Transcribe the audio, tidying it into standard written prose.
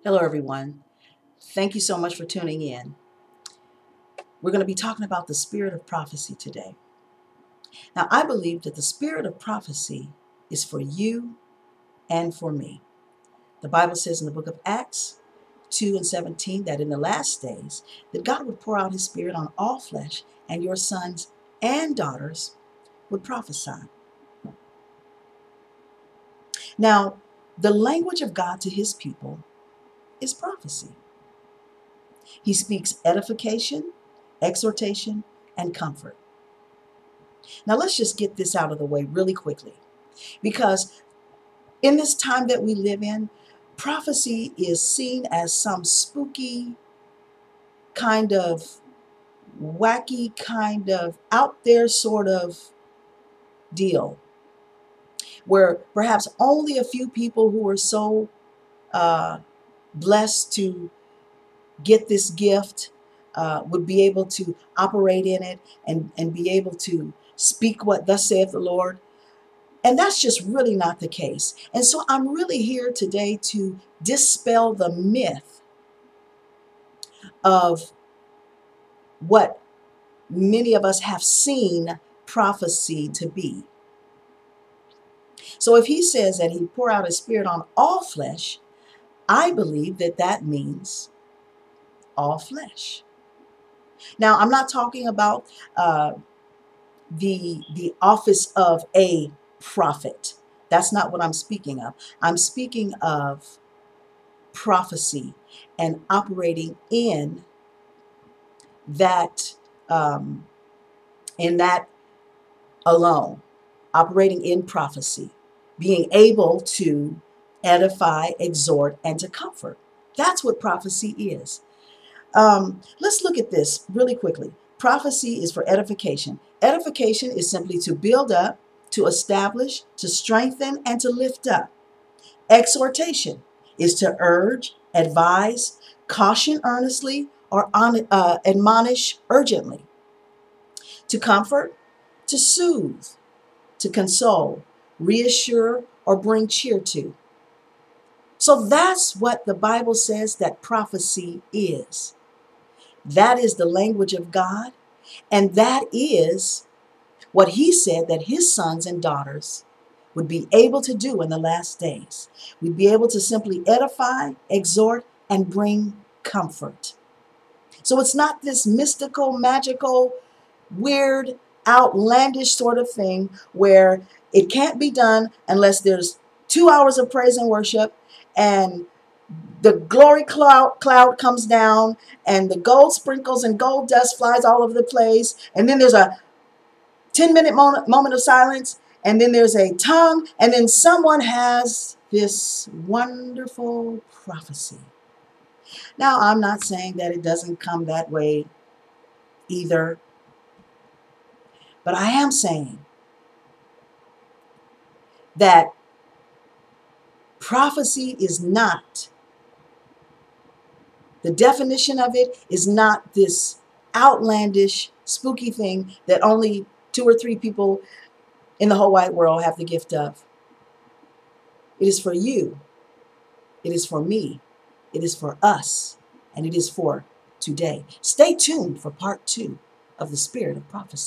Hello, everyone. Thank you so much for tuning in. We're going to be talking about the spirit of prophecy today. Now, I believe that the spirit of prophecy is for you and for me. The Bible says in the book of Acts 2:17 that in the last days that God would pour out his spirit on all flesh, and your sons and daughters would prophesy. Now, the language of God to his people is prophecy. He speaks edification, exhortation, and comfort. Now, let's just get this out of the way really quickly, because in this time that we live in, prophecy is seen as some spooky, kind of wacky, kind of out there sort of deal, where perhaps only a few people who are so uh, blessed to get this gift would be able to operate in it and be able to speak what thus saith the Lord. And that's just really not the case. And so I'm really here today to dispel the myth of what many of us have seen prophecy to be. So if he says that he pour out his spirit on all flesh, I believe that that means all flesh. Now, I'm not talking about the office of a prophet. That's not what I'm speaking of. I'm speaking of prophecy and operating that um, in that alone, operating in prophecy, being able to edify, exhort, and to comfort. That's what prophecy is. Let's look at this really quickly. Prophecy is for edification. Edification is simply to build up, to establish, to strengthen, and to lift up. Exhortation is to urge, advise, caution earnestly, or admonish urgently. To comfort, to soothe, to console, reassure, or bring cheer to. So that's what the Bible says that prophecy is. That is the language of God, and that is what he said that his sons and daughters would be able to do in the last days. We'd be able to simply edify, exhort, and bring comfort. So it's not this mystical, magical, weird, outlandish sort of thing where it can't be done unless there's 2 hours of praise and worship and the glory cloud comes down and the gold sprinkles and gold dust flies all over the place. And then there's a 10-minute moment of silence. And then there's a tongue. And then someone has this wonderful prophecy. Now, I'm not saying that it doesn't come that way either. But I am saying that prophecy is not, the definition of it is not this outlandish, spooky thing that only 2 or 3 people in the whole wide world have the gift of. It is for you. It is for me. It is for us. And it is for today. Stay tuned for part 2 of the Spirit of Prophecy.